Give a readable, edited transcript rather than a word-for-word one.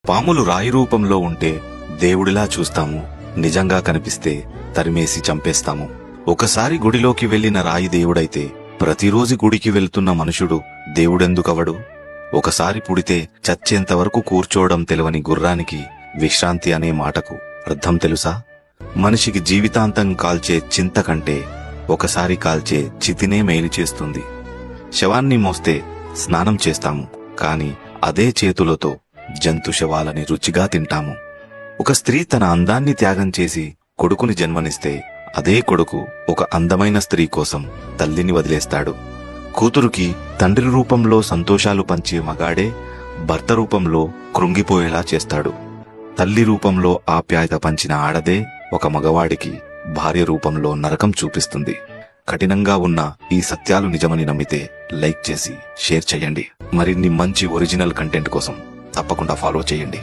పాములు రాయి రూపంలో ఉంటే దేవుడిలా చూస్తాము, నిజంగా కనిపిస్తే తరిమేసి చంపేస్తాము. ఒకసారి గుడిలోకి వెళ్లిన రాయి దేవుడైతే ప్రతిరోజు గుడికి వెళ్తున్న మనుషుడు దేవుడెందుకవడు? ఒకసారి పుడితే చచ్చేంతవరకు కూర్చోవడం తెలవని గుర్రానికి విశ్రాంతి అనే మాటకు అర్థం తెలుసా? మనిషికి జీవితాంతం కాల్చే చింత కంటే ఒకసారి కాల్చే చితినే మేలు చేస్తుంది. శవాన్ని మోస్తే స్నానం చేస్తాము, కాని అదే చేతులతో జంతు శవాలని రుచిగా తింటాము. ఒక స్త్రీ తన అందాన్ని త్యాగం చేసి కొడుకుని జన్మనిస్తే అదే కొడుకు ఒక అందమైన స్త్రీ కోసం తల్లిని వదిలేస్తాడు. కూతురుకి తండ్రి రూపంలో సంతోషాలు పంచే మగాడే భర్త రూపంలో కృంగిపోయేలా చేస్తాడు. తల్లి రూపంలో ఆప్యాయత పంచిన ఆడదే ఒక మగవాడికి భార్య రూపంలో నరకం చూపిస్తుంది. కఠినంగా ఉన్న ఈ సత్యాలు నిజమని నమ్మితే లైక్ చేసి షేర్ చేయండి. మరిన్ని మంచి ఒరిజినల్ కంటెంట్ కోసం తప్పకుండా ఫాలో చేయండి.